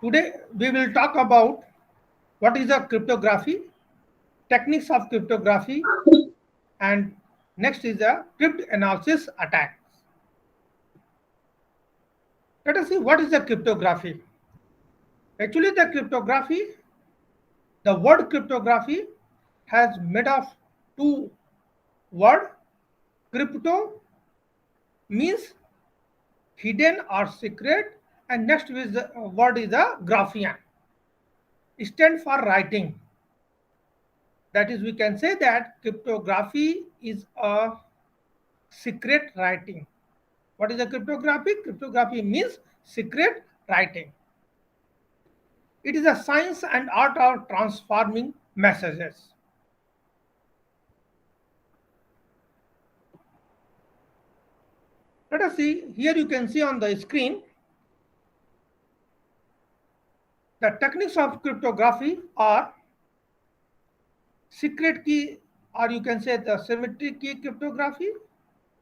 Today we will talk about what is a cryptography, techniques of cryptography, and next is the cryptanalysis attacks. Let us see what is the cryptography. Actually, the word cryptography has made of two words. Crypto means hidden or secret, and next is the word is the graphian. It stands for writing. That is, we can say that cryptography is a secret writing. What is a cryptography? Cryptography means secret writing. It is a science and art of transforming messages. Let us see, here you can see on the screen the techniques of cryptography are secret key, or you can say the symmetric key cryptography.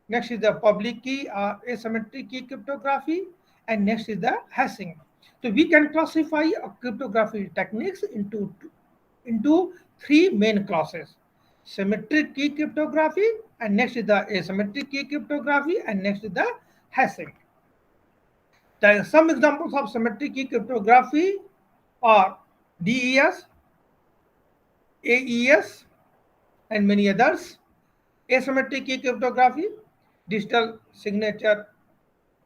Next is the public key or asymmetric key cryptography, and next is the hashing. So we can classify cryptography techniques into three main classes: symmetric key cryptography, and next is the asymmetric key cryptography, and next is the hashing. Some examples of symmetric key cryptography are DES, AES, and many others. Asymmetric key cryptography, digital signature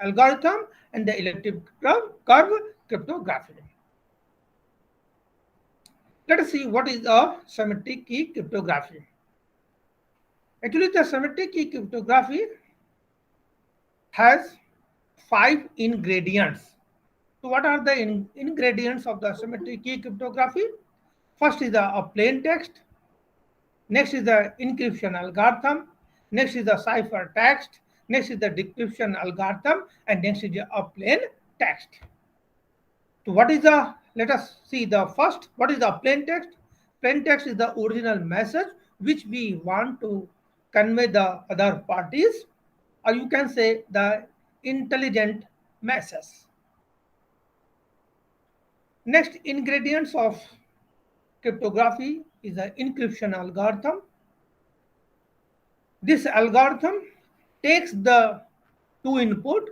algorithm, and the elliptic curve cryptography. Let us see what is a symmetric key cryptography. Actually, the symmetric key cryptography has 5 ingredients. So what are the ingredients of the symmetric key cryptography? First is a plain text. Next is the encryption algorithm. Next is the cipher text. Next is the decryption algorithm. And next is a plain text. So what is the, let us see the first, what is the plain text? Plain text is the original message which we want to convey the other parties, or you can say the intelligent message. Next ingredients of cryptography is the encryption algorithm. This algorithm takes the two input.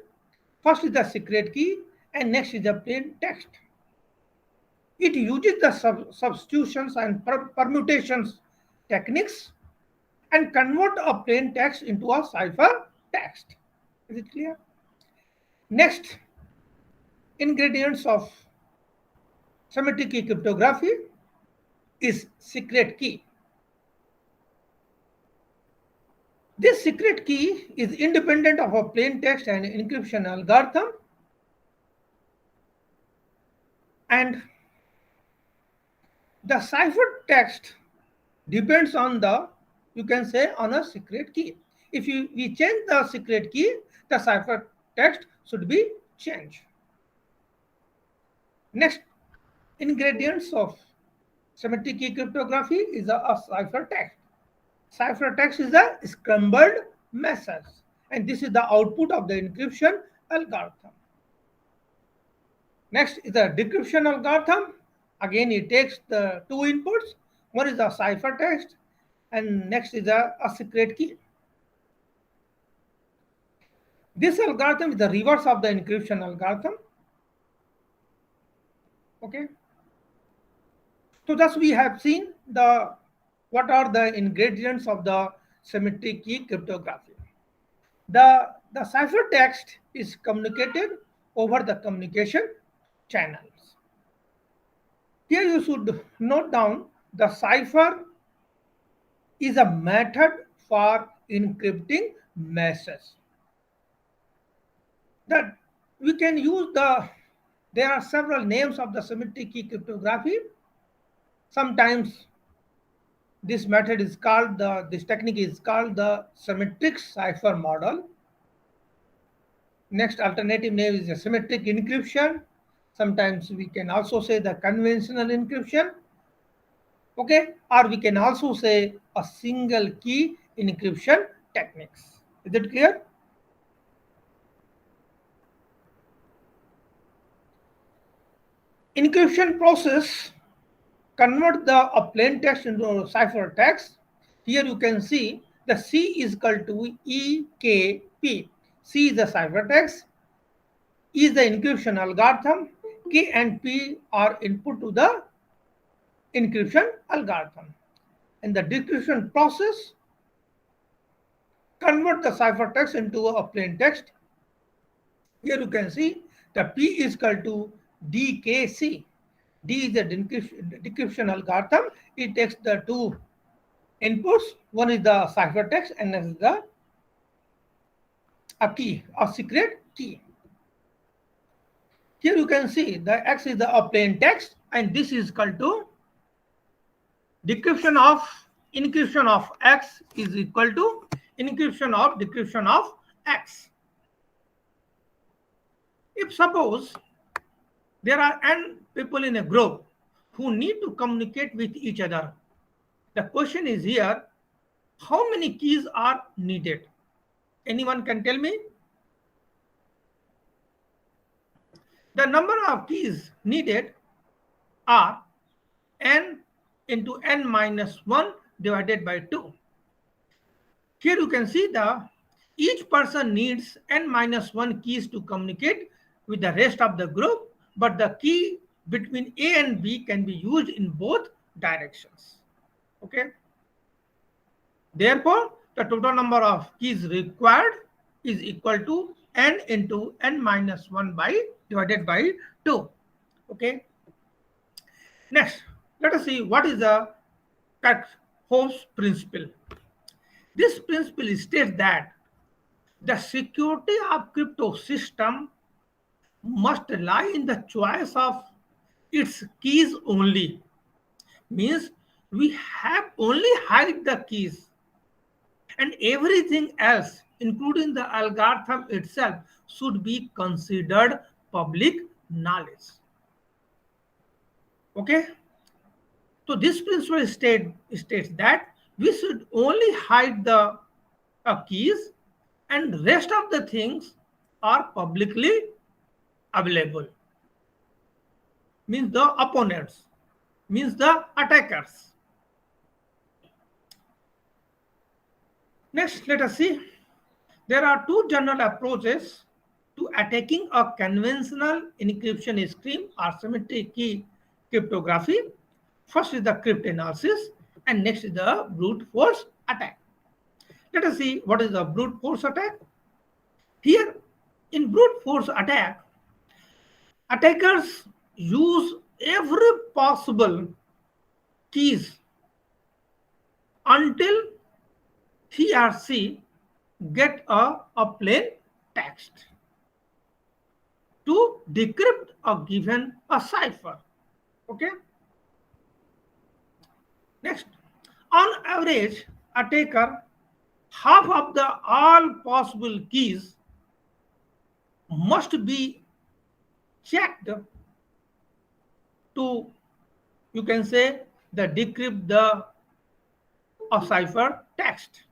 First is the secret key and next is the plain text. It uses the substitutions and permutations techniques and convert a plain text into a cipher text. Is it clear? Next, ingredients of symmetric key cryptography is secret key. This secret key is independent of a plain text and encryption algorithm, and the cipher text depends on the, you can say, on a secret key. If we change the secret key, the cipher text should be changed. Next ingredients of symmetric key cryptography is a cipher text. Cipher text is a scrambled message, and this is the output of the encryption algorithm. Next is the decryption algorithm. Again, it takes the two inputs. One is the cipher text, and next is a secret key. This algorithm is the reverse of the encryption algorithm. Okay. So thus we have seen the what are the ingredients of the symmetric key cryptography. The cipher text is communicated over the communication channels. Here you should note down the cipher is a method for encrypting messages. That we can use there are several names of the symmetric key cryptography. Sometimes this method is called this technique is called the symmetric cipher model. Next alternative name is the symmetric encryption. Sometimes we can also say the conventional encryption. Okay, or we can also say a single key encryption techniques. Is it clear? Encryption process convert a plain text into a ciphertext. Here you can see the C is equal to EKP. C is the ciphertext, E is the encryption algorithm, K and P are input to the encryption algorithm. And the decryption process convert the ciphertext into a plain text. Here you can see the P is equal to DKC. D is the decryption algorithm. It takes the two inputs. One is the ciphertext and next is the a key, a secret key. Here you can see the X is the plain text and this is equal to encryption of X is equal to decryption of X. If suppose there are n people in a group who need to communicate with each other, the question is here, how many keys are needed? Anyone can tell me? The number of keys needed are n into n minus 1 divided by 2. Here you can see each person needs n minus 1 keys to communicate with the rest of the group, but the key between A and B can be used in both directions. Okay. Therefore, the total number of keys required is equal to n into n minus 1 divided by 2. Okay. Next, let us see what is the Kirchhoff's principle. This principle states that the security of crypto system must lie in the choice of its keys only. Means we have only hide the keys and everything else, including the algorithm itself, should be considered public knowledge. Okay. So this principle states that we should only hide the keys and rest of the things are publicly available. Means the opponents, means the attackers. Next, let us see. There are two general approaches to attacking a conventional encryption scheme or symmetric key cryptography. First is the cryptanalysis and next is the brute force attack. Let us see what is the brute force attack. Here in brute force attack, attackers use every possible keys until he or she get a plain text to decrypt a given a cipher. Okay. Next, on average, attacker half of the all possible keys must be checked to, you can say, the decrypt the cipher text.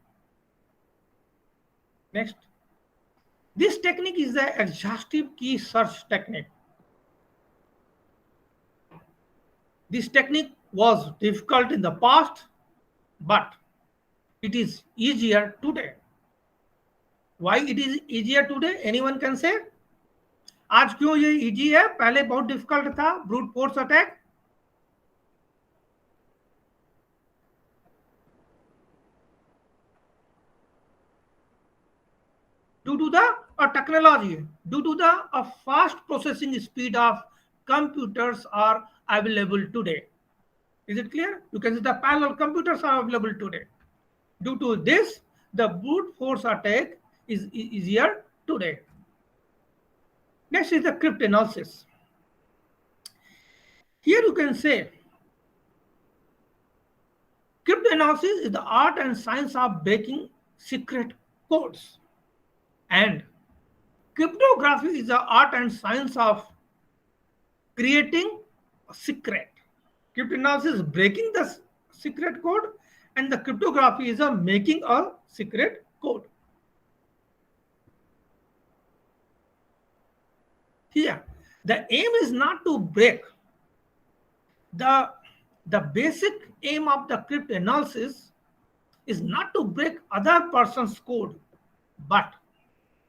Next, this technique is the exhaustive key search technique. This technique was difficult in the past, but it is easier today. Why it is easier today? Anyone can say? आज क्यों ये easy है? पहले बहुत difficult था brute force attack. Due to the technology, due to the fast processing speed of computers are available today. Is it clear? You can see the parallel computers are available today. Due to this, the brute force attack is easier today. Next is the cryptanalysis. Here you can say cryptanalysis is the art and science of breaking secret codes, and cryptography is the art and science of creating a secret. Cryptanalysis is breaking the secret code and the cryptography is making a secret code. Here, the aim is not to break The, the basic aim of the cryptanalysis is not to break other person's code, but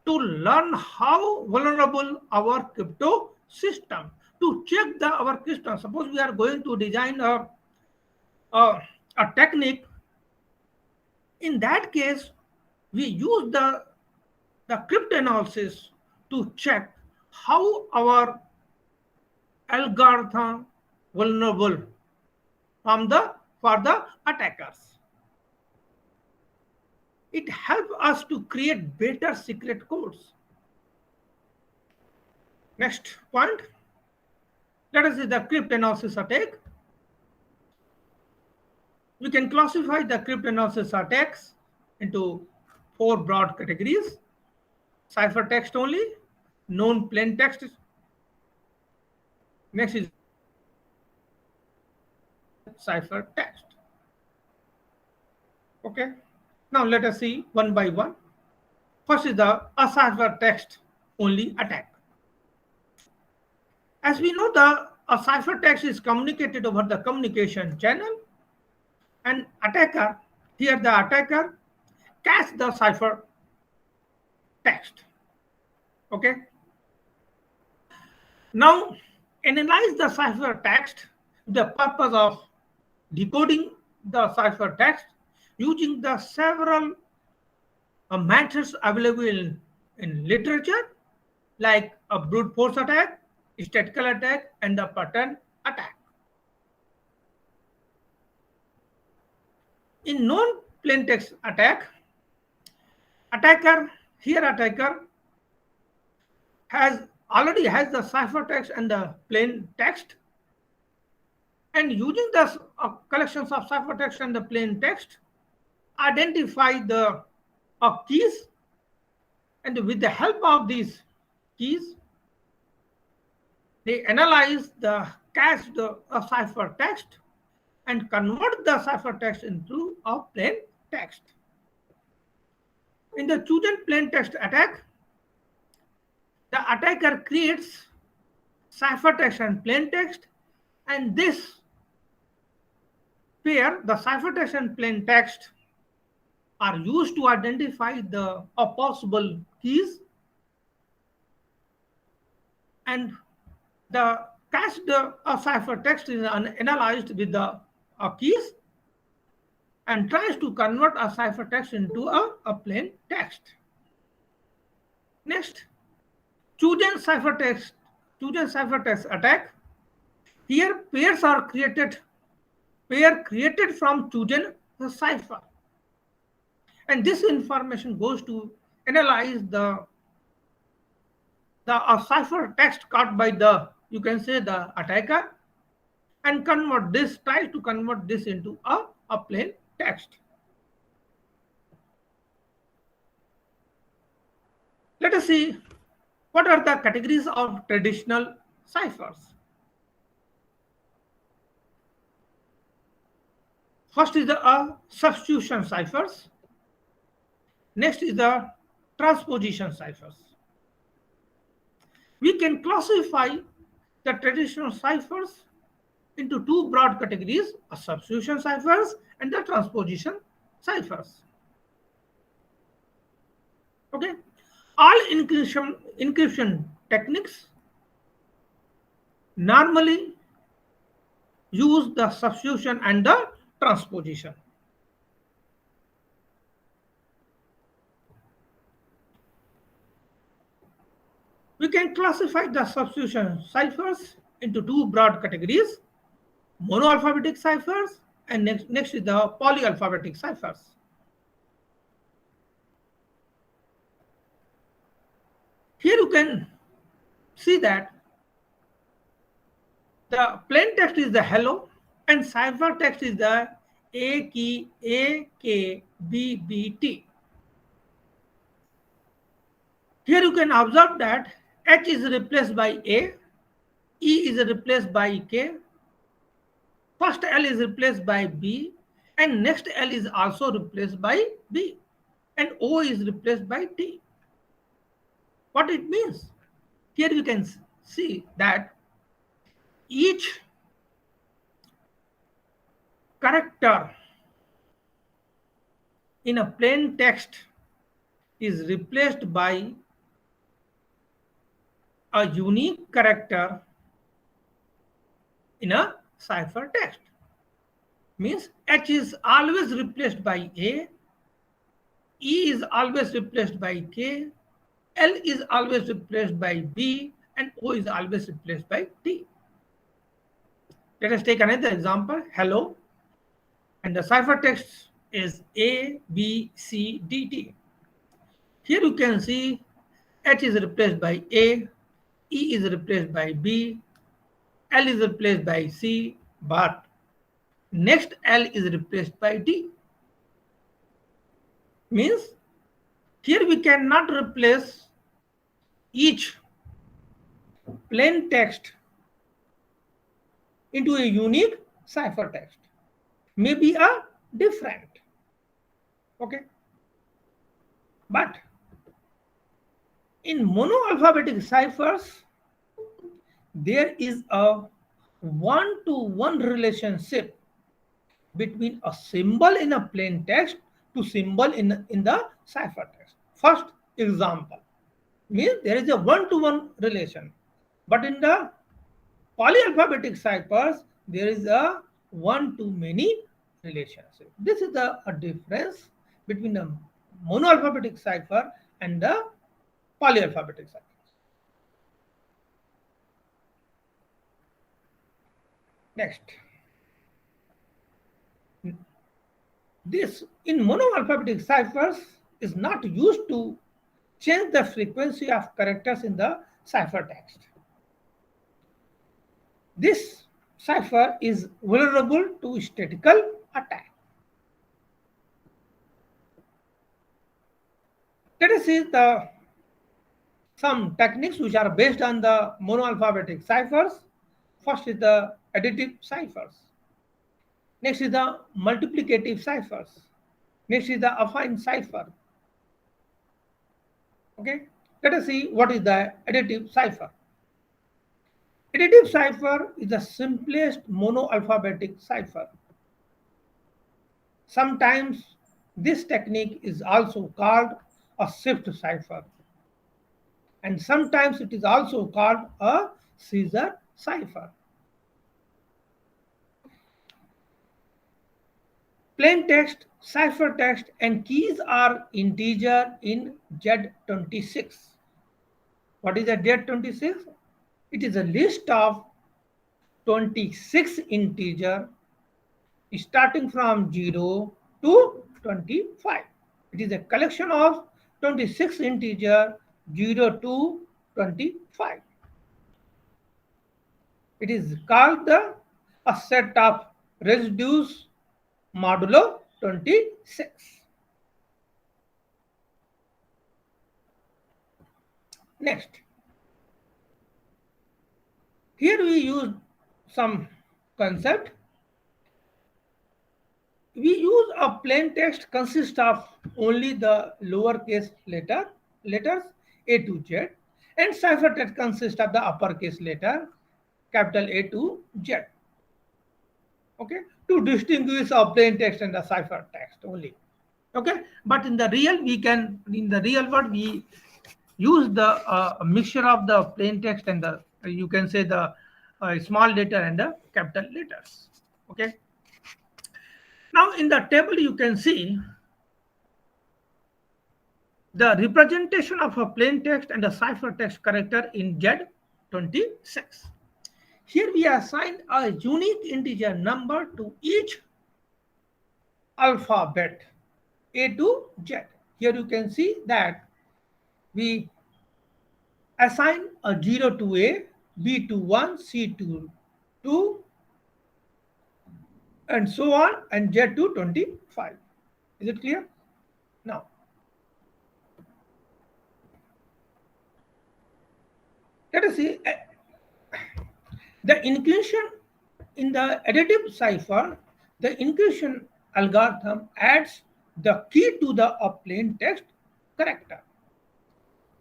to learn how vulnerable our crypto system, to check our system. Suppose we are going to design a, a technique. In that case, we use the cryptanalysis to check how our algorithm vulnerable from the for the attackers. It helps us to create better secret codes. Next point, let us see the cryptanalysis attack. We can classify the cryptanalysis attacks into four broad categories: ciphertext only, known plain text. Next is ciphertext. Okay. Now let us see one by one. First is the ciphertext only attack. As we know, a ciphertext is communicated over the communication channel, and the attacker caches the cipher text. Okay. Now analyze the cipher text. The purpose of decoding the cipher text using the several methods available in literature, like a brute force attack, statistical attack, and the pattern attack. In non-plain text attack, attacker already has the ciphertext and the plain text, and using the collections of ciphertext and the plain text, identify the keys, and with the help of these keys, they analyze the cached ciphertext and convert the ciphertext into a plain text. In the chosen plain text attack, the attacker creates ciphertext and plain text, and this pair, the ciphertext and plain text, are used to identify the possible keys, and the cached ciphertext is analyzed with the keys and tries to convert a ciphertext into a plain text. Next, chosen ciphertext attack. Here pairs are created from chosen cipher, and this information goes to analyze the cipher text caught by the, you can say, the attacker, and try to convert this into a plain text. Let us see what are the categories of traditional ciphers. First is the substitution ciphers. Next is the transposition ciphers. We can classify the traditional ciphers into two broad categories: substitution ciphers and the transposition ciphers. Okay, all encryption techniques normally use the substitution and the transposition. We can classify the substitution ciphers into two broad categories: monoalphabetic ciphers, and next is the polyalphabetic ciphers. Here you can see that the plain text is the hello, and ciphertext is the A key A K B B T. Here you can observe that H is replaced by A, E is replaced by K, first L is replaced by B, and next L is also replaced by B, and O is replaced by T. What it means? Here you can see that each character in a plain text is replaced by a unique character in a ciphertext. Means H is always replaced by A, E is always replaced by K, L is always replaced by B, and O is always replaced by T. Let us take another example. Hello. And the ciphertext is A, B, C, D, T. Here you can see H is replaced by A, E is replaced by B, L is replaced by C, but next L is replaced by D. Means here we cannot replace each plain text into a unique ciphertext. Maybe a different. Okay. But in monoalphabetic ciphers, there is a one-to-one relationship between a symbol in a plain text to symbol in the ciphertext. First example means there is a one-to-one relation, but in the polyalphabetic ciphers there is a one-to-many relationship. This is a difference between the monoalphabetic cipher and the polyalphabetic cipher. Next, this in monoalphabetic ciphers is not used to change the frequency of characters in the ciphertext. This cipher is vulnerable to statistical attack. Let us see some techniques which are based on the monoalphabetic ciphers. First is the additive ciphers. Next is the multiplicative ciphers. Next is the affine cipher. Okay, let us see what is the additive cipher. Additive cipher is the simplest monoalphabetic cipher. Sometimes this technique is also called a shift cipher, and sometimes it is also called a Caesar cipher. Plain text, ciphertext, and keys are integer in Z26. What is a Z26? It is a list of 26 integer starting from 0 to 25. It is a collection of 26 integer 0 to 25. It is called a set of residues modulo 26. Next, here we use some concept. We use a plain text consists of only the lowercase letters A to Z, and ciphertext consists of the uppercase letter capital A to Z. Okay, to distinguish a plain text and the ciphertext only. Okay, but in the real world we use the mixture of the plain text and the you can say the small letter and the capital letters. Okay. Now in the table you can see the representation of a plain text and a ciphertext character in Z26. Here we assign a unique integer number to each alphabet A to Z. Here you can see that we assign a 0 to A, B to 1, C to 2, and so on, and Z to 25. Is it clear? Now, let us see the inclusion in the additive cipher. The inclusion algorithm adds the key to the plain text character.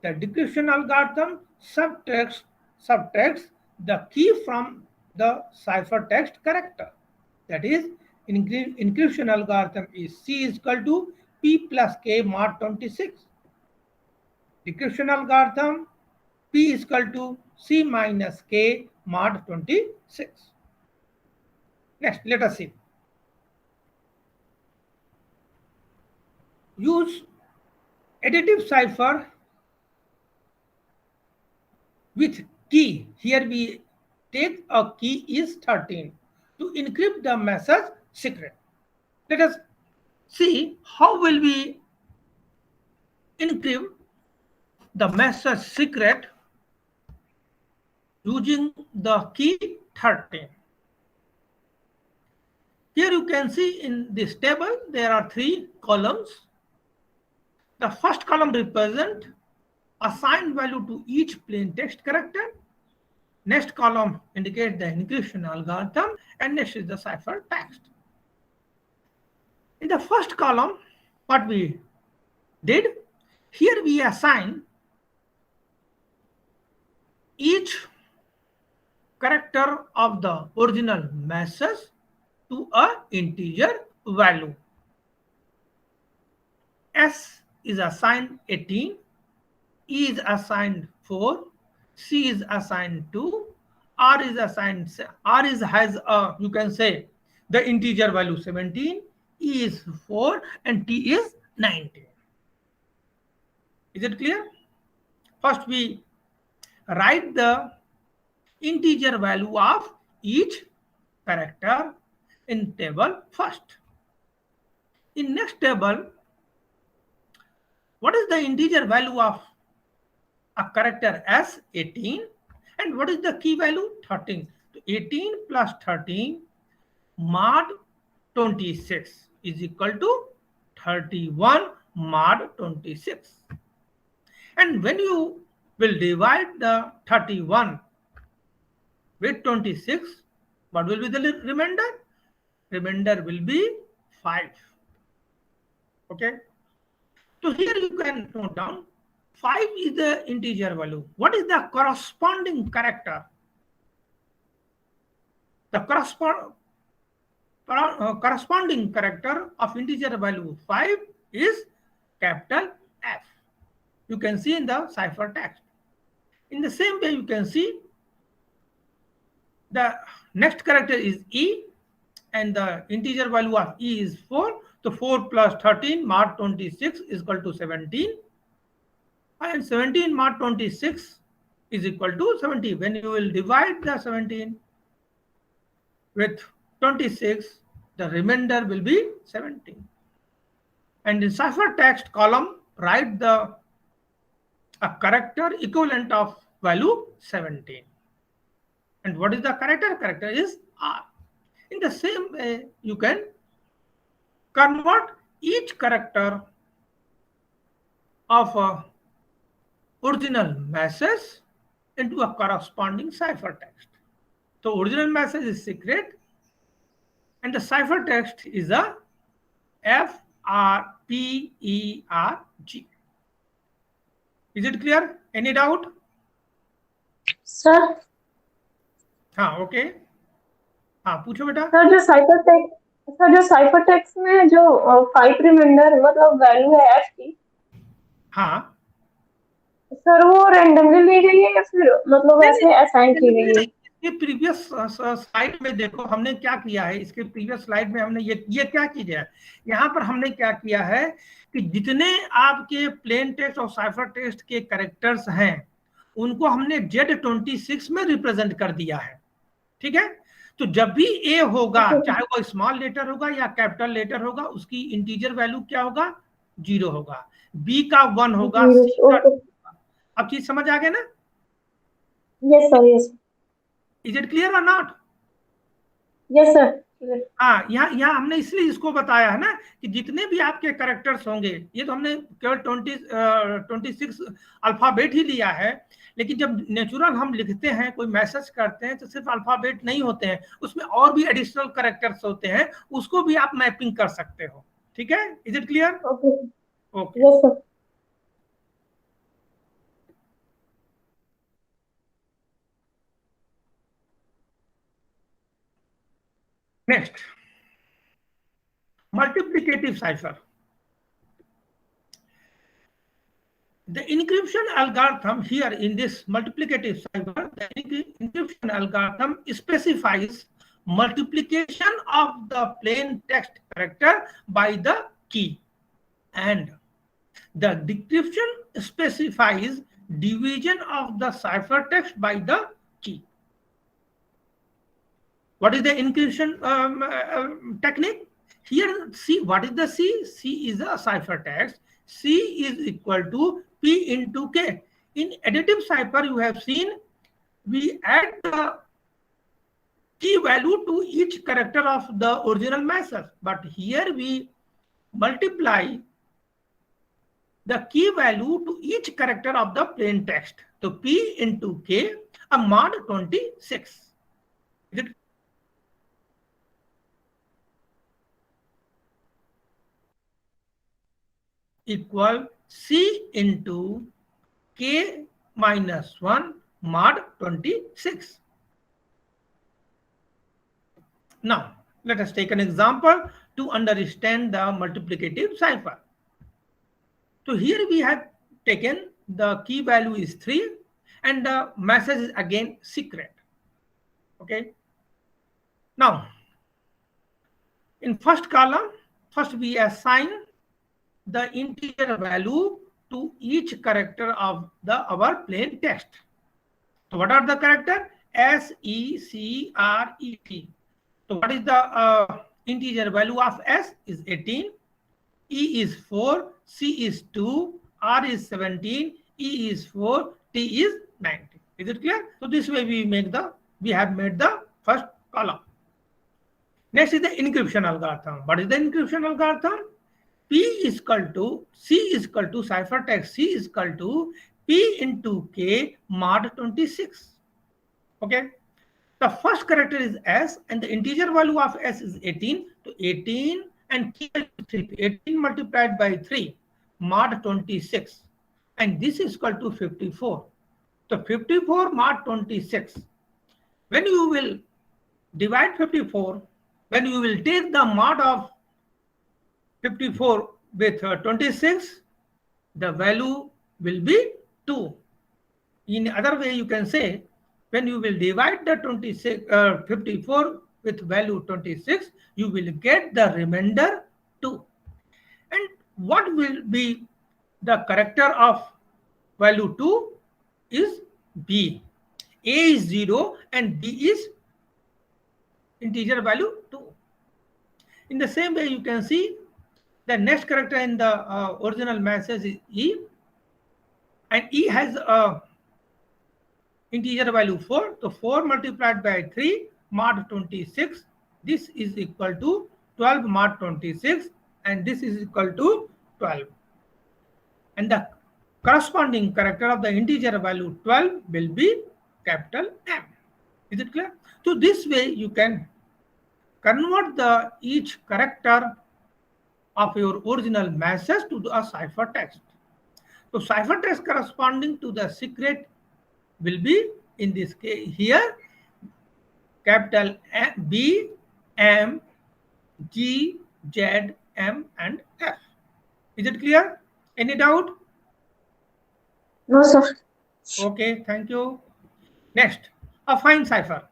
The decryption algorithm subtracts the key from the ciphertext character. That is, encryption algorithm is C is equal to P plus K mod 26. Decryption algorithm P is equal to C minus K mod 26. Next, let us see. Use additive cipher with key. Here we take a key is 13 to encrypt the message secret. Let us see how will we encrypt the message secret using the key 13. Here you can see in this table there are 3 columns. The first column represents assigned value to each plain text character. Next column indicates the encryption algorithm, and next is the cipher text. In the first column, what we did, here we assign each character of the original message to a integer value. S is assigned 18, E is assigned 4, C is assigned 2, R is assigned, has a, you can say, the integer value 17, E is 4, and T is 19. Is it clear? First we write the integer value of each character in table first. In next table, what is the integer value of a character as 18, and what is the key value 13? 18 plus 13 mod 26 is equal to 31 mod 26. And when you will divide the 31 with 26, what will be the remainder? Remainder will be 5. Okay. So here you can note down 5 is the integer value. What is the corresponding character? The corresponding character of integer value 5 is capital F. You can see in the cipher text. In the same way, you can see the next character is E, and the integer value of E is 4. So 4 plus 13 mod 26 is equal to 17. And 17 mod 26 is equal to 70. When you will divide the 17 with 26, the remainder will be 17. And in cipher text column, write the a character equivalent of value 17. And what is the character? Character is R. In the same way, you can convert each character of a original message into a corresponding cipher text. So original message is secret, and the cipher text is a FRPERG. Is it clear? Any doubt? Sir हाँ okay, हाँ पूछो बेटा। Sir जो cipher text में जो 5 reminder मतलब value है F की, हाँ सर वो रैंडमली ली गई है या फिर मतलब ऐसे असाइन की गई है? ये प्रीवियस स्लाइड में देखो हमने क्या किया है। इसके प्रीवियस स्लाइड में हमने ये क्या चीज है, यहाँ पर हमने क्या किया है कि जितने आपके प्लेन टेक्स्ट और साइफर टेक्स्ट के कैरेक्टर्स हैं उनको हमने Z26 में रिप्रेजेंट कर दिया है। ठीक है, तो जब भी ए होगा, चाहे वो स्मॉल लेटर होगा या कैपिटल लेटर होगा, उसकी इंटीजर वैल्यू क्या होगा? 0 होगा। बी का 1 होगा, सी का 2 होगा। अब चीज समझ आ गया ना? Yes sir, yes. Is it clear और नॉट? Yes sir. हाँ, यहाँ हमने इसलिए इसको बताया है ना कि जितने भी आपके कैरेक्टर्स होंगे, ये तो हमने केवल 26 अल्फाबेट ही लिया है, लेकिन जब नेचुरल हम लिखते हैं, कोई मैसेज करते हैं, तो सिर्फ अल्फाबेट नहीं होते हैं, उसमें और भी एडिशनल कैरेक्टर्स होते हैं, उसको भी आप मैपिंग कर सकते हो। ठीक है, is it clear? Okay okay, yes sir. Next multiplicative cipher. The encryption algorithm here in this multiplicative cipher, the encryption algorithm specifies multiplication of the plain text character by the key, and the decryption specifies division of the ciphertext by the key. What is the encryption technique? Here, see, what is the C? C is a ciphertext. C is equal to P into K. In additive cipher, you have seen we add the key value to each character of the original message. But here we multiply the key value to each character of the plain text. So P into K, a mod 26. Is it equal C into K minus 1 mod 26. Now, let us take an example to understand the multiplicative cipher. So here we have taken the key value is 3 and the message is again secret. Okay. Now, in first column, first we assign the integer value to each character of our plain text. So what are the character? S, E, C, R, E, T. So what is the integer value of S? Is 18, E is 4, C is 2, R is 17, E is 4, T is 19. Is it clear? So this way we have made the first column. Next is the encryption algorithm. What is the encryption algorithm? P is equal to C is equal to ciphertext C is equal to P into K mod 26. Okay. The first character is S and the integer value of S is 18. So 18 and 18 multiplied by 3 mod 26. And this is equal to 54. So 54 mod 26. When you will divide 54, when you will take the mod of 54 with 26, the value will be 2. In other way, you can say when you will divide the 54 with value 26, you will get the remainder 2. And what will be the character of value 2 is B. A is 0 and B is integer value 2. In the same way, you can see the next character in the original message is E, and E has a integer value 4. So 4 multiplied by 3 mod 26. This is equal to 12 mod 26, and this is equal to 12. And the corresponding character of the integer value 12 will be capital M. Is it clear? So this way you can convert each character of your original message to a ciphertext. So ciphertext corresponding to the secret will be, in this case here, capital B, M, G, Z, M, and F. Is it clear? Any doubt? No, sir. Okay, thank you. Next, affine cipher.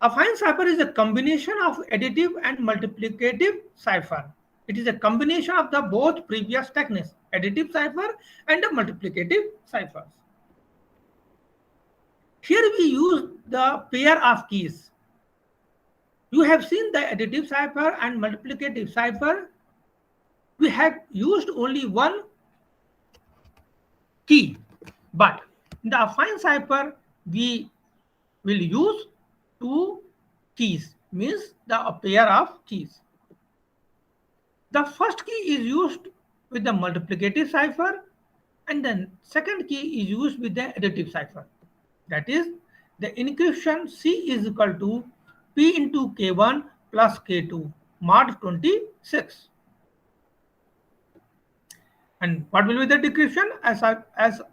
Affine cipher is a combination of additive and multiplicative cipher. It is a combination of the both previous techniques, additive cipher and the multiplicative ciphers. Here we use the pair of keys. You have seen the additive cipher and multiplicative cipher. We have used only one key, but in the affine cipher we will use two keys, means a pair of keys. The first key is used with the multiplicative cipher, and the second key is used with the additive cipher. That is, the encryption C is equal to P into K1 plus K2 mod 26. And what will be the decryption? As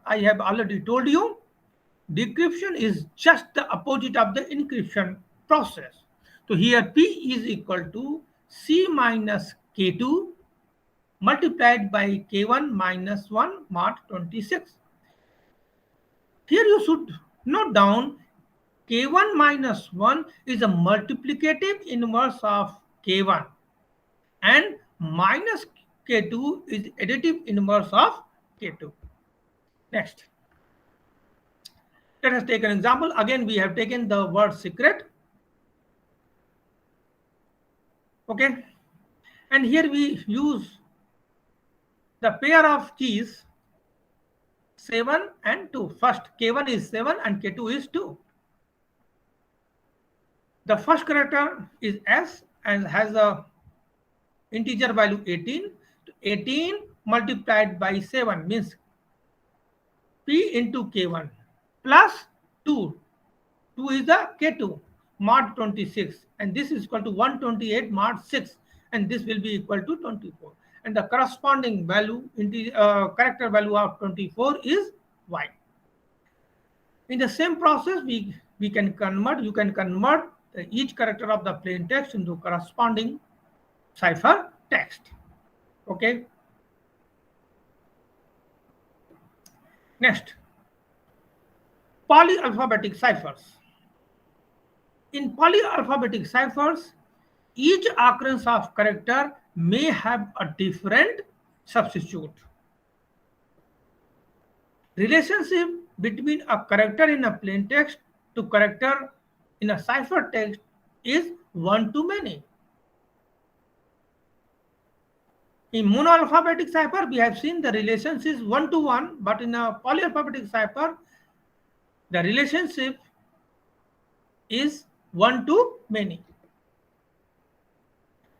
I have already told you, decryption is just the opposite of the encryption process. So here P is equal to C minus K2 multiplied by K1 minus 1 mod 26. Here you should note down K1 minus 1 is a multiplicative inverse of K1 and minus K2 is additive inverse of K2. Next, let us take an example. Again, we have taken the word secret. Okay, and here we use the pair of keys 7 and 2. First, K1 is 7 and K2 is 2. The first character is S and has a integer value 18. 18 multiplied by 7 means P into K1 plus 2. 2 is the K2 mod 26 and this is equal to 128 mod 6 and this will be equal to 24. And the corresponding value, character value of 24 is Y. In the same process, you can convert each character of the plain text into corresponding cipher text. Okay. Next, polyalphabetic ciphers. In polyalphabetic ciphers, each occurrence of character may have a different substitute. Relationship between a character in a plain text to character in a cipher text is one to many. In monoalphabetic cipher, we have seen the relationship is 1 to 1, but in a polyalphabetic cipher, the relationship is 1 to many.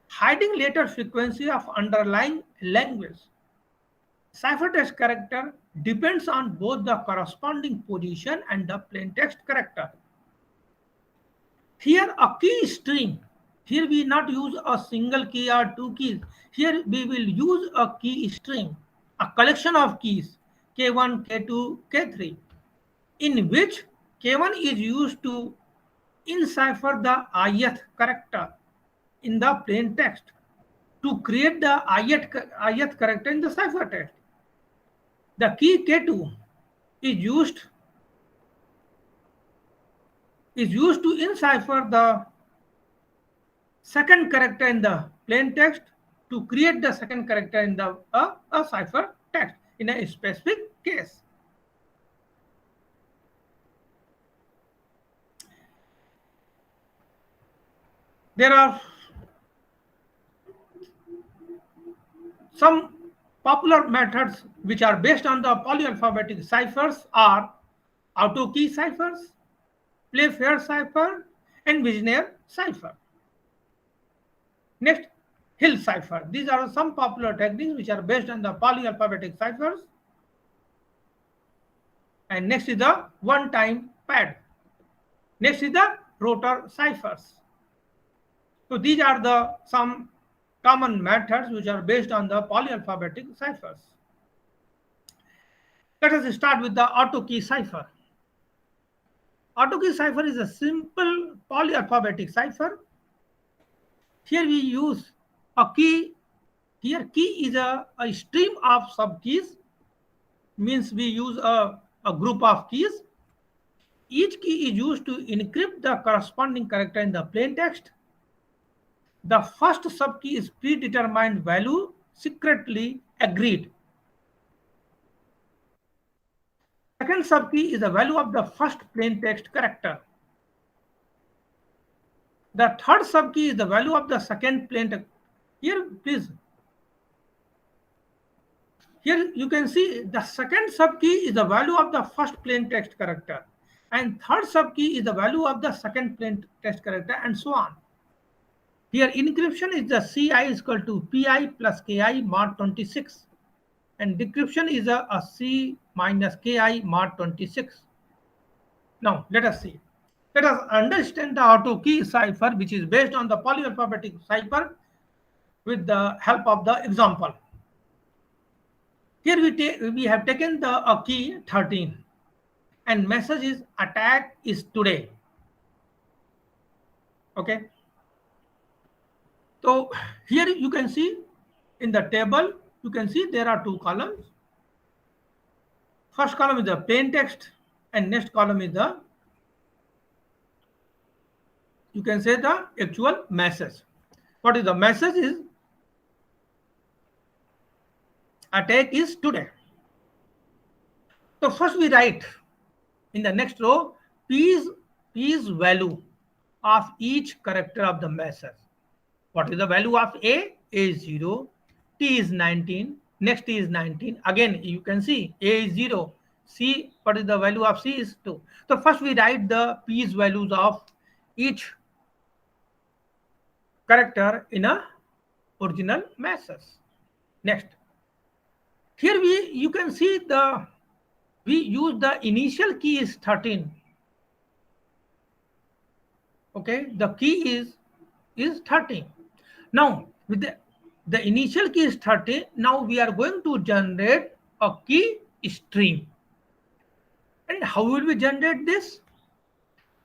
Hiding later frequency of underlying language. Ciphertext character depends on both the corresponding position and the plaintext character. Here a key string. Here we not use a single key or two keys. Here we will use a key string, a collection of keys K1, K2, K3, in which K1 is used to encipher the ith character in the plain text to create the ith character in the ciphertext. The key K2 is used to encipher the second character in the plain text to create the second character in the cipher text in a specific case. There are some popular methods which are based on the polyalphabetic ciphers are auto-key ciphers, Playfair cipher, and Vigenère cipher. Next, Hill cipher. These are some popular techniques which are based on the polyalphabetic ciphers. And next is the one-time pad. Next is the rotor ciphers. So these are the some common methods which are based on the polyalphabetic ciphers. Let us start with the auto-key cipher. Auto-key cipher is a simple polyalphabetic cipher. Here we use a key. Here key is a stream of subkeys. Means we use a group of keys. Each key is used to encrypt the corresponding character in the plain text. The first subkey is predetermined value secretly agreed. Second subkey is the value of the first plain text character. The third subkey is the value of the second plain text. Here, please. Here you can see the second subkey is the value of the first plain text character, and third subkey is the value of the second plain text character, and so on. Here encryption is the CI is equal to PI plus KI mod 26, and decryption is a C minus KI mod 26. Now let us see. Let us understand the auto key cipher, which is based on the polyalphabetic cipher, with the help of the example. Here we have taken the key 13, and message is attack is today. Okay. So here you can see in the table, you can see there are two columns. First column is the plain text and next column is the, you can say, the actual message. What is the message is attack is today. So first we write in the next row P's value of each character of the message. What is the value of A? A is 0, T is 19, next T is 19. Again you can see A is 0, C, what is the value of C is 2. So first we write the P's values of each character in a original message. Next, here you can see we use the initial key is 13. Okay, the key is 13. Now with the initial key is 30. Now we are going to generate a key string. And how will we generate this?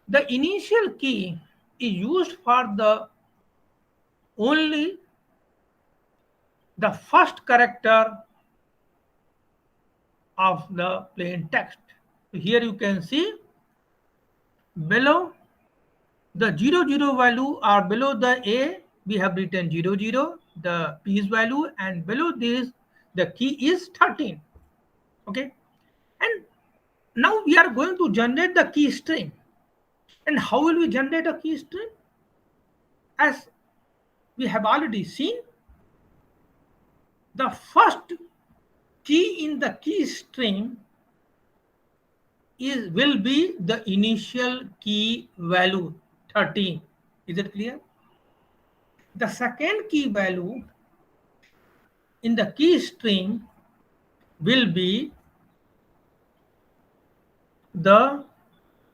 The initial key is used for only the first character of the plain text. So here you can see below the 00 value, or below the A we have written 00, the P's value, and below this the key is 13. Okay, and now we are going to generate the key string. And how will we generate a key string? As we have already seen, the first key in the key string will be the initial key value 13. Is it clear? The second key value in the key string will be the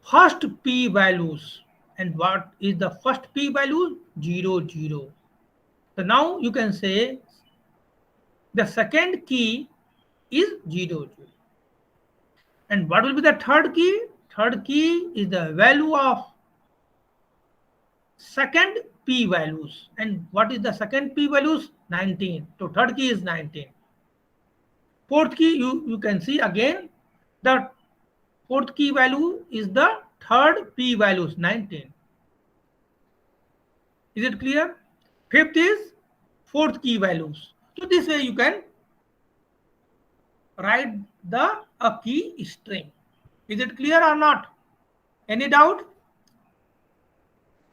first P values. And what is the first P value? 0, 0. So now you can say the second key is 0, 0. And what will be the third key? Third key is the value of second P values. And what is the second P values? 19. So third key is 19. Fourth key, you can see again, the fourth key value is the third P values, 19. Is it clear? Fifth is fourth key values. So this way you can write a key string. Is it clear or not? Any doubt?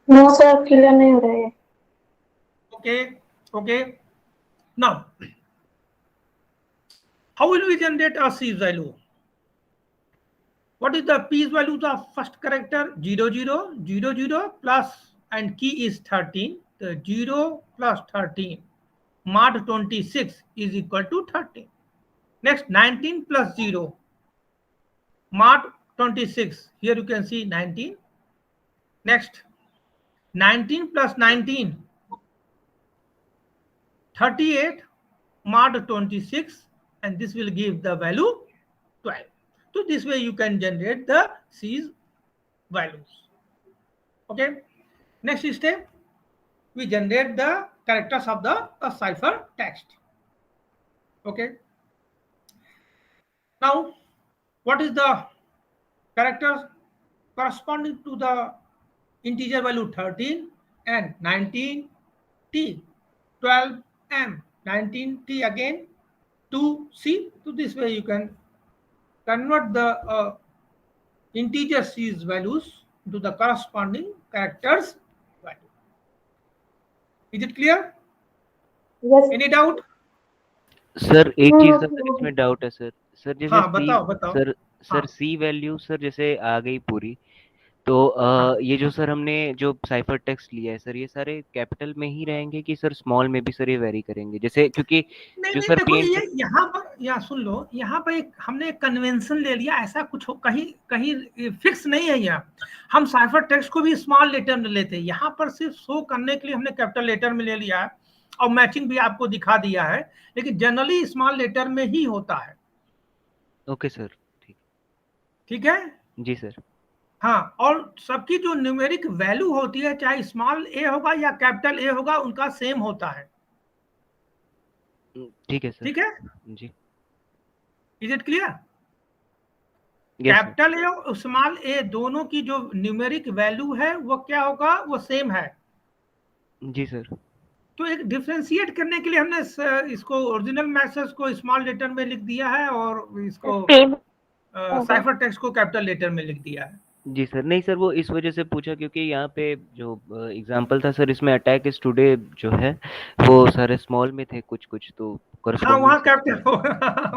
No sir, clear नहीं हो रहा है. Okay. Now, how will we generate a C's value? What is the P's values of first character? 0, 0, 0, 0 plus, and key is 13. The 0 plus 13 mod 26 is equal to 13. Next, 19 plus 0 mod 26. Here you can see 19. Next, 19 plus 19, 38 mod 26, and this will give the value 12. So this way you can generate the C's values. Okay. Next step, we generate the characters of the cipher text. Okay. Now, what is the characters corresponding to the integer value 13 and 19T, 12M, 19T again, 2C. So this way you can convert the integer C's values to the corresponding characters value. Is it clear? Yes. Any doubt? Sir एक चीज का sir इसमें doubt है sir. Sir जैसे हाँ, बताओ. Sir सी value sir जैसे आ गई पूरी, तो ये जो सर हमने जो साइफर टेक्स्ट लिया है सर, ये सारे कैपिटल में ही रहेंगे कि सर स्मॉल में भी सर ये वेरी करेंगे? जैसे क्योंकि नहीं, सर देखो, ये यहाँ सुन लो, यहाँ पर हमने एक कन्वेंशन ले लिया, ऐसा कुछ कहीं फिक्स नहीं है. यहाँ हम साइफर टेक्स्ट को भी स्मॉल लेटर में लेते हैं, यहाँ पर सिर्फ शो करने के लिए हमने कैपिटल लेटर में ले लिया है, और मैचिंग भी आपको दिखा दिया है, लेकिन जनरली स्मॉल लेटर में ही होता है. ओके सर, ठीक है जी सर. हाँ, और सबकी जो न्यूमेरिक वैल्यू होती है, चाहे स्मॉल ए होगा या कैपिटल ए होगा, उनका सेम होता है। ठीक है सर। ठीक है, जी, is it clear? Yes sir. Capital A और स्मॉल ए दोनों की जो न्यूमेरिक वैल्यू है वो क्या होगा, वो सेम है। जी सर। तो एक डिफ्रेंशिएट करने के लिए हमने इसको ओरिजिनल मैसेज को स्मॉल लेटर में लिख दिया है और इसको सेम साइफर टेक्स्ट को कैपिटल लेटर में लिख दिया है। जी सर, नहीं सर, वो इस वजह से पूछा क्योंकि यहाँ पे जो एग्जांपल था सर, इसमें अटैक इज टुडे जो है वो सारे स्मॉल में थे कुछ कुछ, तो हाँ, करस्पॉन्डिंग वहाँ कैपिटल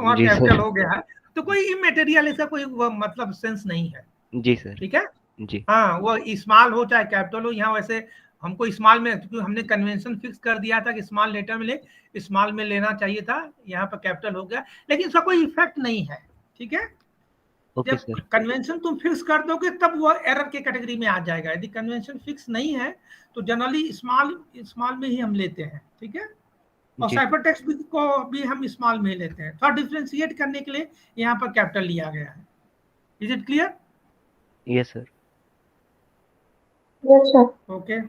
वहाँ जी कैपिटल सर। हो गया है, तो कोई इमेटेरियल ऐसा कोई मतलब सेंस नहीं है। जी सर। ठीक है, जी हाँ, वो स्मॉल हो चाहे कैपिटल हो, यहाँ वैसे हमको स्मॉल में, क्योंकि हमने कन्वेंशन फिक्स कर दिया था कि स्मॉल लेटर में ले, स्मॉल में लेना चाहिए था, यहाँ पर कैपिटल हो गया, लेकिन इसका कोई इफेक्ट नहीं है। ठीक है, ओके जब सर। कन्वेंशन तुम फिक्स कर दोगे तब वो एरर के कैटेगरी में आ जाएगा। यदि कन्वेंशन फिक्स नहीं है तो जनरली स्मॉल में ही हम लेते हैं। ठीक है, और जी साइफर टेक्स्ट को भी हम स्मॉल में ही लेते हैं। थोड़ा डिफ्रेंशिएट करने के लिए यहाँ पर कैपिटल लिया गया है। Is it clear? Yes sir. Yes sir. Okay,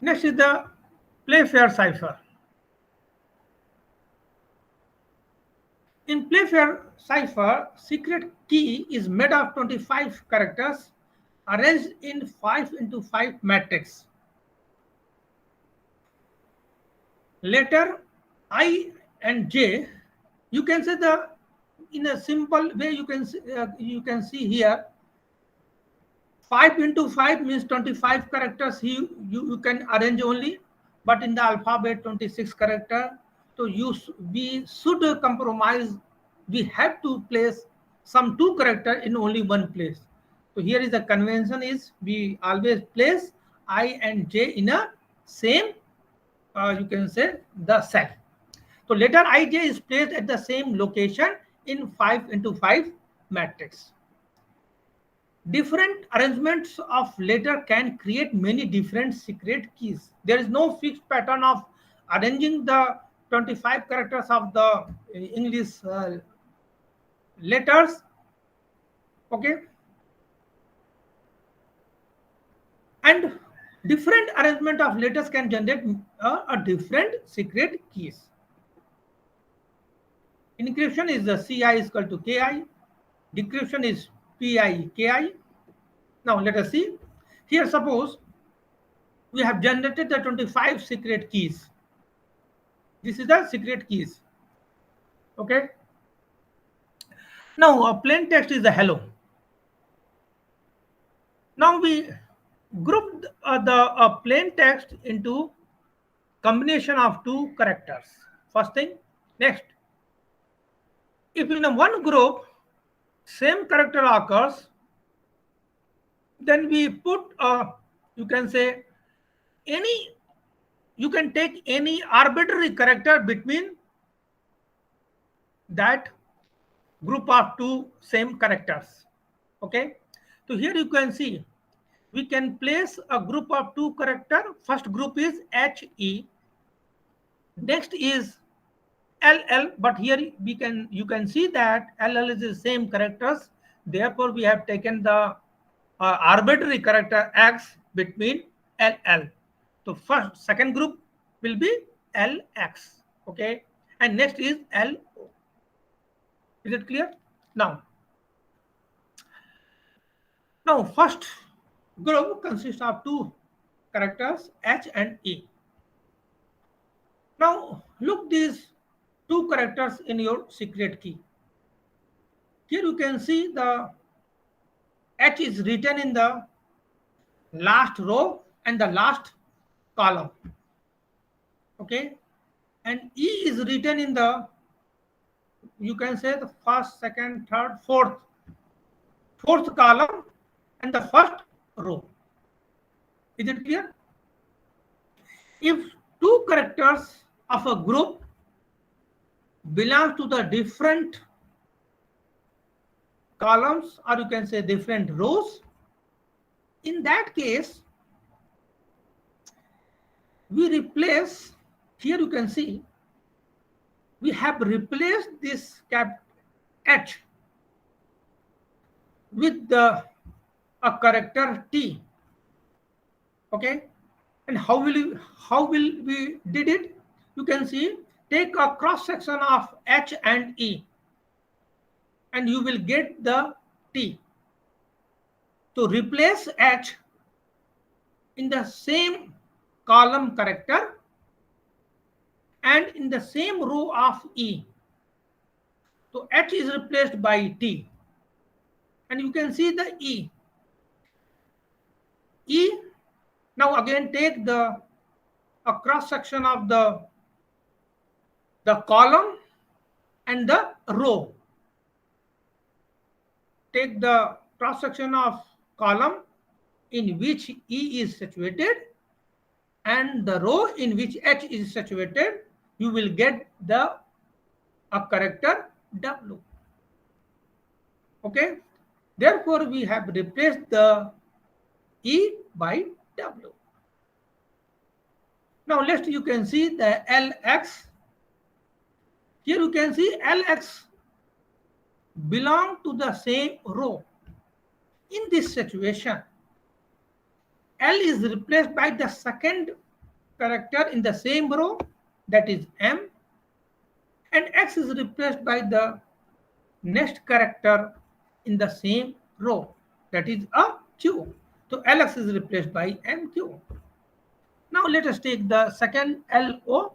next is the Playfair cipher. In Playfair cipher, secret key is made of 25 characters arranged in 5 into 5 matrix. Letter I and J, you can say in a simple way, you can see here 5 into 5 means 25 characters. You can arrange only, but in the alphabet 26 character. So we should compromise. We have to place some 2 character in only one place. So here is the convention is we always place I and J in a same, you can say the cell. So letter ij is placed at the same location in 5 into 5 matrix. Different arrangements of letter can create many different secret keys. There is no fixed pattern of arranging the 25 characters of the English letters. Okay, and different arrangement of letters can generate a different secret keys. Encryption is the ci is equal to ki, decryption is pi ki. Now let us see. Here suppose we have generated the 25 secret keys. This is the secret keys. Okay. Now a plain text is the hello. Now we group the plain text into combination of 2 characters. First thing. Next, if in a one group same character occurs, then we put you can say any, you can take any arbitrary character between that group of 2 same characters. Okay, so here you can see we can place a group of 2 character. First group is he, next is ll, but here you can see that ll is the same characters, therefore we have taken the arbitrary character x between ll. So first second group will be lx. Okay, and next is lo. Is it clear? Now first group consists of 2 characters h and e. Now look these 2 characters in your secret key. Here you can see the h is written in the last row and the last column. Okay, and e is written in the, you can say the first, second, third, fourth column and the first row. Is it clear? If 2 characters of a group belong to the different columns, or you can say different rows, in that case we replace, here you can see we have replaced this cap h with a character T. Okay, and how will we did it? You can see, take a cross section of H and E, and you will get the T. To replace H in the same column character and in the same row of E, so H is replaced by T, and you can see the E. Now again take a cross section of the column and the row. Take the cross section of column in which E is situated and the row in which H is situated. You will get a character W. Okay, therefore we have replaced the E by W. Now you can see the LX. Here you can see LX belong to the same row. In this situation, L is replaced by the second character in the same row, that is M, and X is replaced by the next character in the same row, that is a Q. So LX is replaced by MQ. Now let us take the second LO.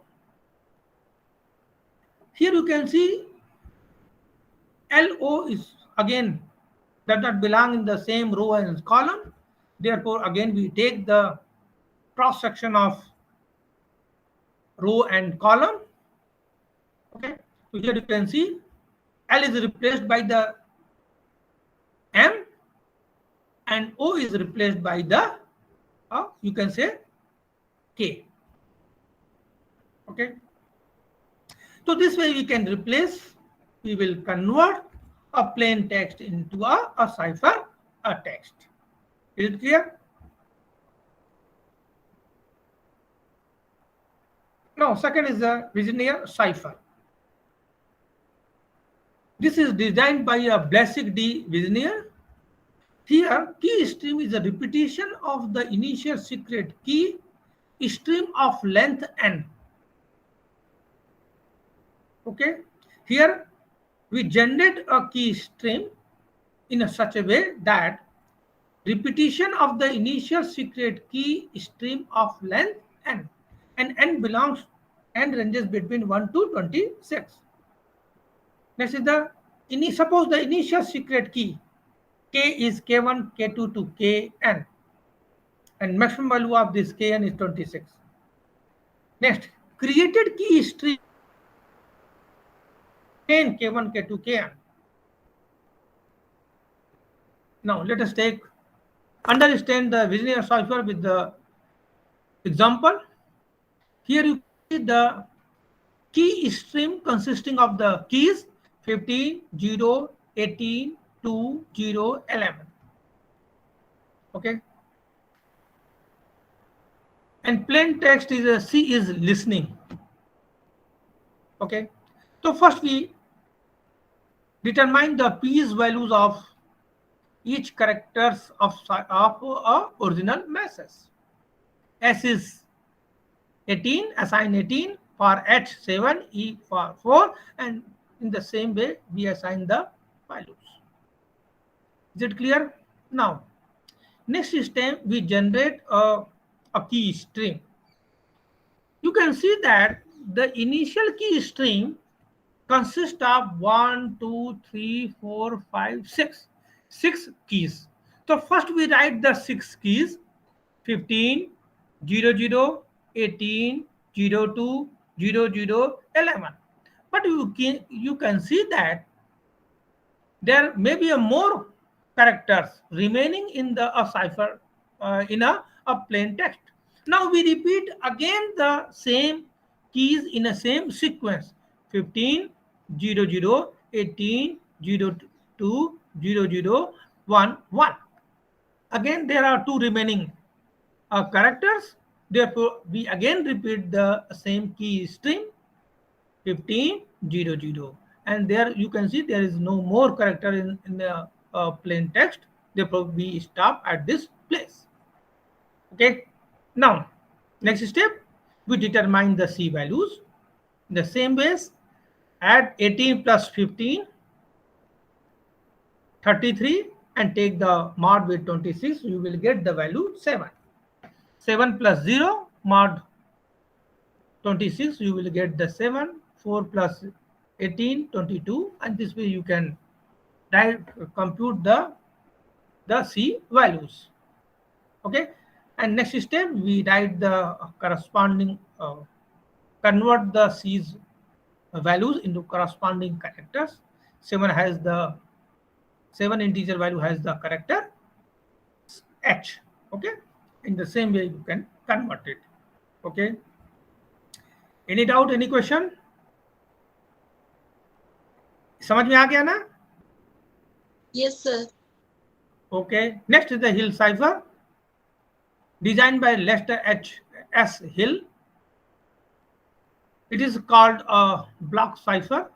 Here you can see LO is again does not belong in the same row and column. Therefore, again we take the cross section of row and column. Okay, so here you can see L is replaced by the M and O is replaced by the you can say K. Okay, so this way we can we will convert a plain text into a cipher text. Is it clear? Now second is the Vigenère cipher. This is designed by a Blessing de Vigenère. Here key stream is a repetition of the initial secret key stream of length n. Okay, here we generate a key stream in such a way that repetition of the initial secret key stream of length n, and n ranges between 1 to 26. Next is suppose the initial secret key k is k1, k2 to kn, and maximum value of this kn is 26. Next, created key stream k1, k2, kn. Now let us understand the Vigenère cipher with the example. Here you see the key stream consisting of the keys 15, 0, 18, 2, 0, 11. Okay, and plain text is C is listening. Okay, so first we determine the piece values of each characters of original message. S is 18, assign 18, for H 7, E for 4, and in the same way we assign the values. Is it clear? Now next step we generate a key string. You can see that the initial key string consists of 1, 2, 3, 4, 5, 6 keys. So first we write the 6 keys: 15, 00, 18, 02, 00, 11. But you can see that there may be more characters remaining in the cipher in a plain text. Now we repeat again the same keys in the same sequence: 15, 00, 18, 02, 00, 1, 1. Again there are 2 remaining characters. Therefore we again repeat the same key string: 15, 00, and there you can see there is no more character in the plain text. Therefore, we stop at this place. Okay. Now, next step, we determine the C values. In the same ways, add 18 plus 15, 33, and take the mod with 26. You will get the value 7. 7 plus 0 mod 26, you will get the 7. 4 plus 18, 22, and this way you can compute the C values. Okay, and next step, we write the corresponding convert the C's values into corresponding characters. 7 integer value has the character H. Okay, in the same way you can convert it. Okay, any doubt, any question? समझ में आ गया ना? Yes, sir. Okay, next is the Hill cipher, designed by Lester H. S. Hill. It is called a block cipher.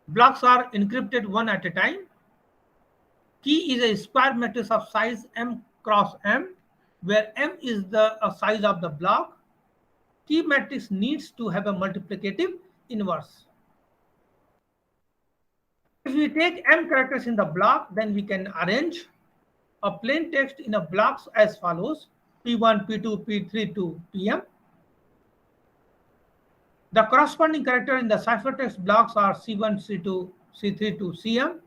Blocks are encrypted one at a time. Key is a square matrix of size m cross m, where m is the size of the block. Key matrix needs to have a multiplicative inverse. If we take m characters in the block, then we can arrange a plain text in a blocks as follows: P1, P2, P3 to Pm. The corresponding character in the ciphertext blocks are C1, C2, C3 to Cm.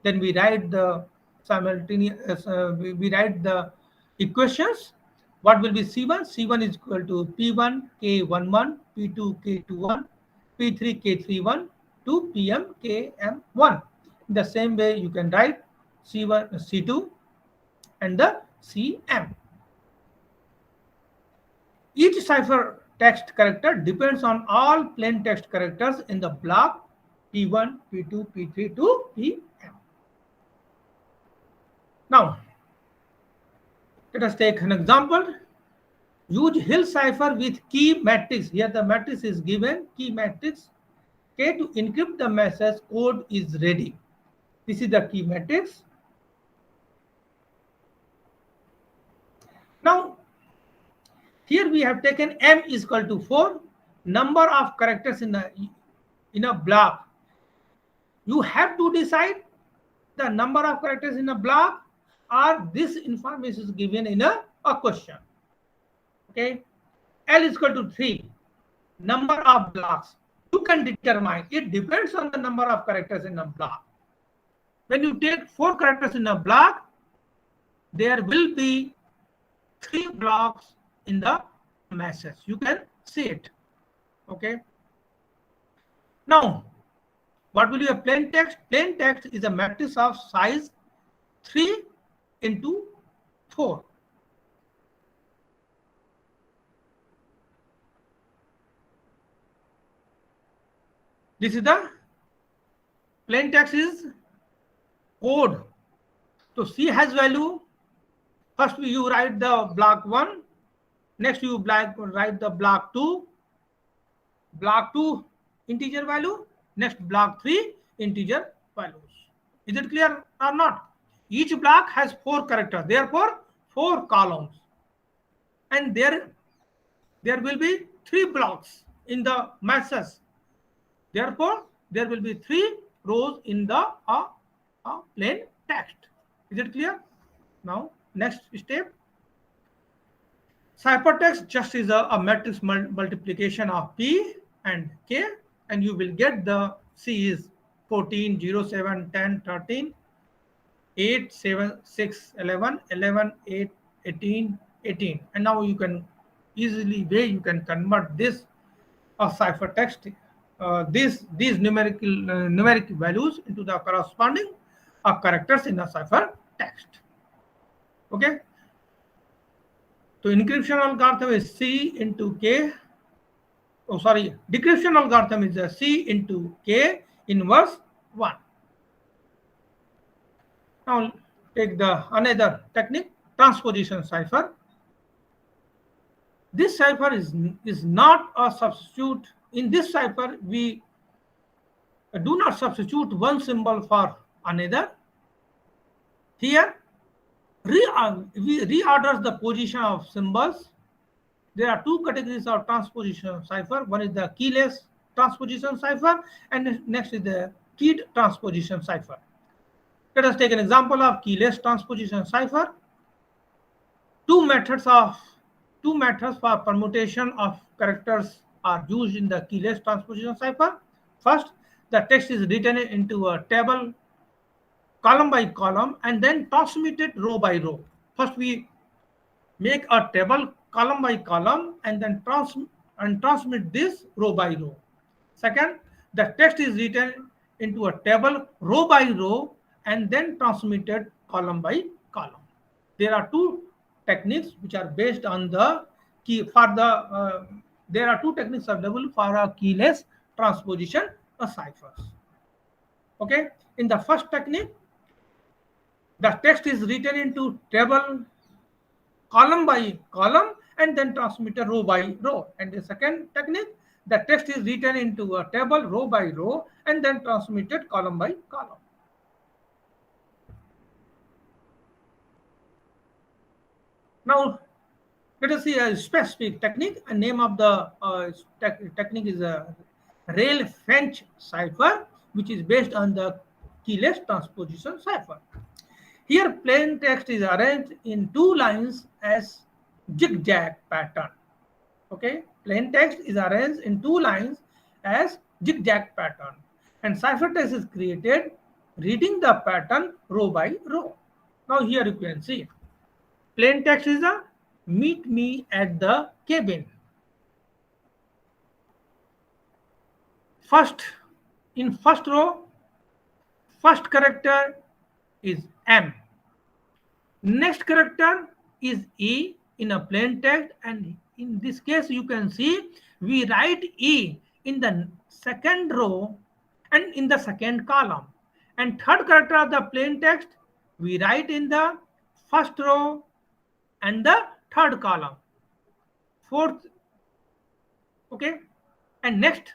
Then we write the simultaneous. We write the equations. What will be C1? C1 is equal to P1 K11, P2 K21, P3 K31 to Pm Km1. In the same way, you can write C1, C2, and the Cm. Each cipher text character depends on all plain text characters in the block P1, P2, P3 to Pm. Now, let us take an example. Use Hill cipher with key matrix. Here the matrix is given, key matrix K, to encrypt the message code is ready. This is the key matrix. Now, here we have taken m is equal to 4, number of characters in a block. You have to decide the number of characters in a block, or this information is given in a question. Okay, L is equal to 3, number of blocks. You can determine, it depends on the number of characters in a block. When you take 4 characters in a block, there will be 3 blocks in the message. You can see it. Okay. Now, what will be a plain text? Plain text is a matrix of size 3 into 4. This is the plain text is code. So C has value. First you write the block 1. Next you write the block 2. Block 2 integer value. Next block 3 integer values. Is it clear or not? Each block has 4 characters. Therefore 4 columns. And there will be 3 blocks in the message. Therefore, there will be 3 rows in the plain text. Is it clear? Now, next step. Ciphertext just is a matrix multiplication of P and K, and you will get the C is 14, 0, 7, 10, 13, 8, 7, 6, 11, 11, 8, 18, 18. And now you can easily you can convert this ciphertext. These numeric values into the corresponding characters in the cipher text. Okay. So encryption algorithm is C into K. Oh, sorry. Decryption algorithm is C into K inverse 1. Now take the another technique, transposition cipher. This cipher is not a substitute. In this cipher, we do not substitute one symbol for another. Here, we reorders the position of symbols. There are two categories of transposition cipher. One is the keyless transposition cipher, and next is the keyed transposition cipher. Let us take an example of keyless transposition cipher. Two methods for permutation of characters are used in the keyless transposition cipher. First, the text is written into a table column by column and then transmitted row by row. First, we make a table column by column and then transmit this row by row. Second, the text is written into a table row by row and then transmitted column by column. There are two techniques which are based on the key for the there are two techniques available for a keyless transposition ciphers. Okay, in the first technique, the text is written into table column by column and then transmitted row by row. And the second technique, the text is written into a table row by row and then transmitted column by column. Now, let us see a specific technique. The name of the technique is a Rayleigh-Finch cipher, which is based on the keyless transposition cipher. Here, plain text is arranged in two lines as zigzag pattern. Okay, plain text is arranged in two lines as zigzag pattern, and ciphertext is created reading the pattern row by row. Now here you can see plain text is a meet me at the cabin. First, in first row, first character is M. Next character is E in a plain text, and in this case you can see we write E in the second row and in the second column, and third character of the plain text we write in the first row and the third column. Fourth, okay, and next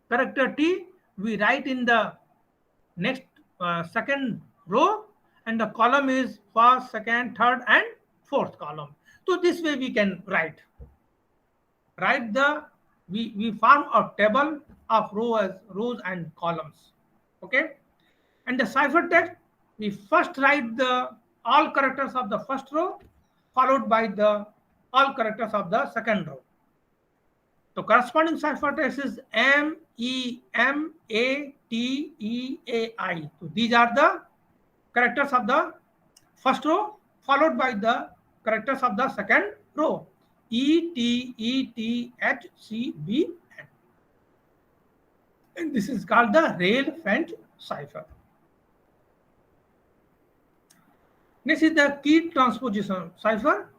character T we write in the next second row, and the column is first, second, third, and fourth column. So this way we can write the we form a table of rows and columns. Okay, and the ciphertext we first write the all characters of the first row followed by the all characters of the second row. So corresponding ciphertext is M E M A T E A I. So these are the characters of the first row followed by the characters of the second row, E T E T H C B N, and this is called the Rayleigh-Finch cipher. Next is the key transposition cipher.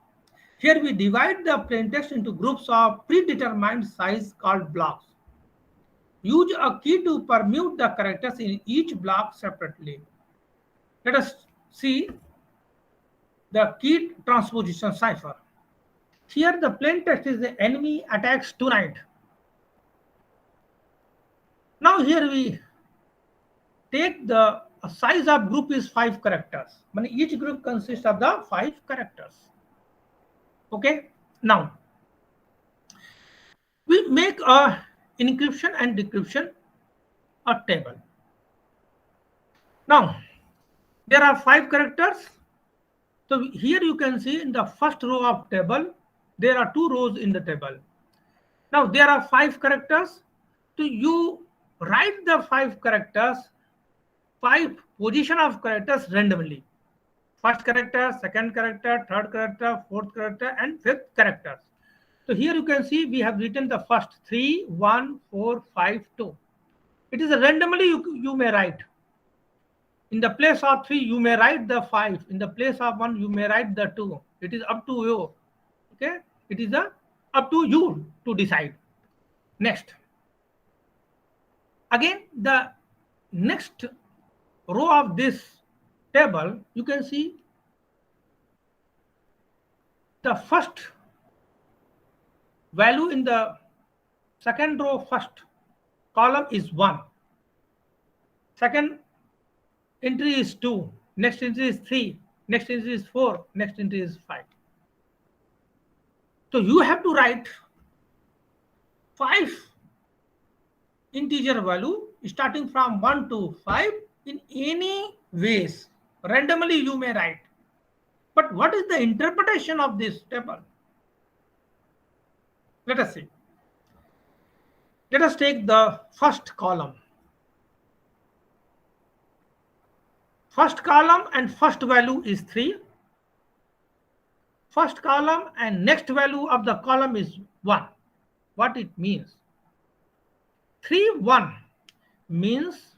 Here we divide the plain text into groups of predetermined size called blocks. Use a key to permute the characters in each block separately. Let us see the key transposition cipher. Here the plain text is the enemy attacks tonight. Now here we take the size of group is 5 characters. Each group consists of the 5 characters. Okay, now we make a encryption and decryption a table. Now there are 5 characters. So here you can see in the first row of table there are 2 rows in the table. Now there are 5 characters. So you write the 5 characters, 5 position of characters randomly. First character, second character, third character, fourth character, and fifth character. So here you can see we have written the first 3, 1, 4, 5, 2. It is a randomly you may write. In the place of 3, you may write the 5. In the place of 1, you may write the 2. It is up to you. Okay, it is up to you to decide. Next, again the next row of this table, you can see the first value in the second row first column is 1. Second entry is 2. next entry is 3, next entry is 4, next entry is 5. So you have to write 5 integer value starting from 1 to 5 in any ways. Randomly you may write. But what is the interpretation of this table? Let us see. Let us take the first column. First column and first value is 3. First column and next value of the column is 1. What it means? 3, 1 means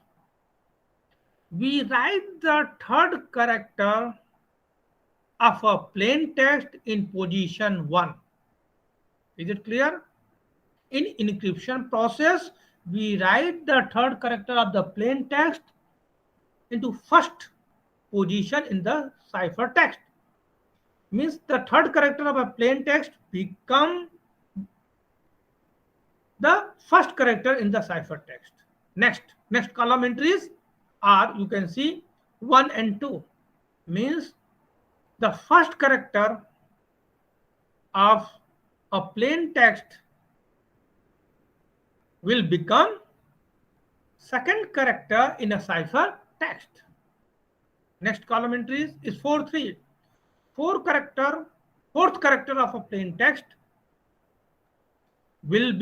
we write the third character of a plain text in position 1. Is it clear? In encryption process, we write the third character of the plain text into first position in the ciphertext. Means the third character of a plain text become the first character in the ciphertext. Next column entries are, you can see, 1 and 2. Means the first character of a plain text will become second character in a cipher text. Next column entries is 4, 3. Fourth character of a plain text will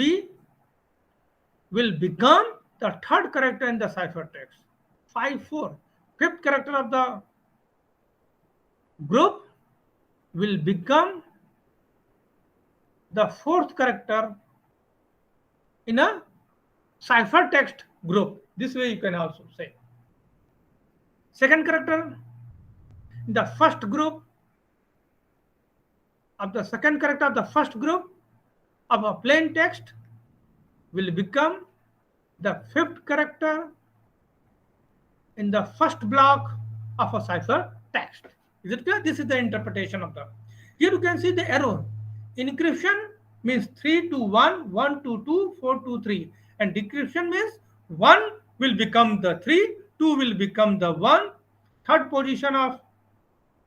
become the third character in the ciphertext. 5, 4. Fifth character of the group will become the fourth character in a ciphertext group. This way you can also say. Second character in the first group of the second character of the first group of a plain text will become the fifth character in the first block of a ciphertext. Is it clear? This is the interpretation of the. Here you can see the error. Encryption means 3 to 1, 1 to 2, 4 to 3. And decryption means 1 will become the 3, 2 will become the 1, third position of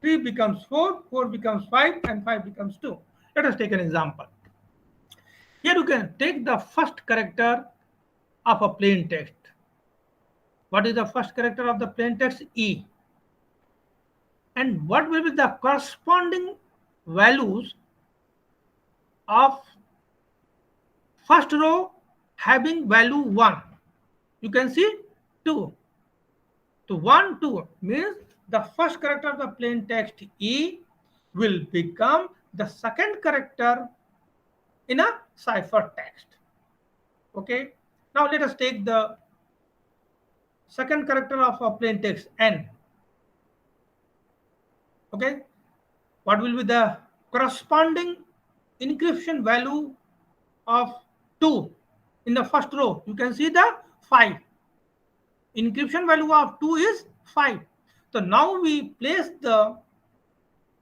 3 becomes 4, 4 becomes 5, and 5 becomes 2. Let us take an example. Here you can take the first character of a plain text. What is the first character of the plain text? E. And what will be the corresponding values of first row having value 1? You can see 2. So 1, 2 means the first character of the plain text E will become the second character in a ciphertext. Okay. Now let us take the second character of a plain text N. Okay. What will be the corresponding encryption value of 2 in the first row? You can see the 5. Encryption value of 2 is 5. So now we place the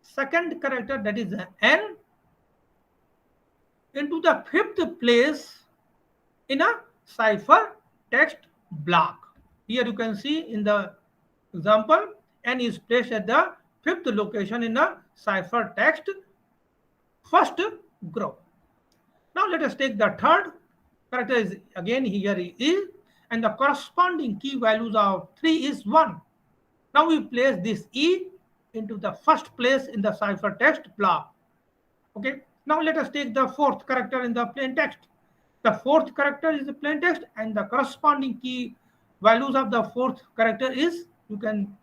second character, that is N, into the fifth place in a cipher text block. Here you can see in the example, N is placed at the fifth location in a cipher text first group. Now let us take the third character is again here is, and the corresponding key values of 3 is 1. Now we place this E into the first place in the ciphertext block. Okay. Now let us take the fourth character in the plain text. The fourth character is the plain text, and the corresponding key values of the fourth character is, you can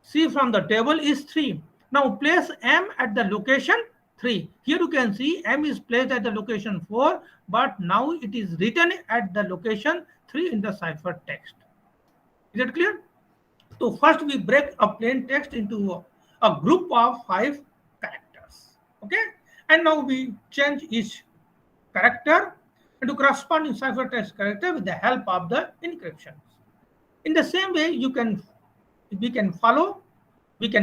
see from the table, is 3. Now place M at the location 3. Here you can see M is placed at the location 4, but now it is written at the location 3 in the ciphertext. Is it clear? So first we break a plain text into a group of 5 characters. Okay, and now we change each character into corresponding ciphertext character with the help of the encryptions. In the same way, we can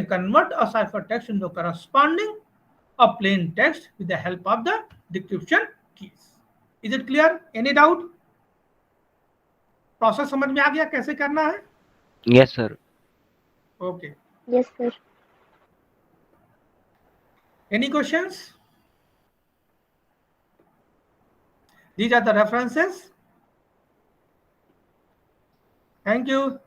convert a ciphertext into corresponding a plain text with the help of the decryption keys. Is it clear? Any doubt? Process समझ में आ गया कैसे करना है? Yes, sir. Okay. Yes, sir. Any questions? These are the references. Thank you.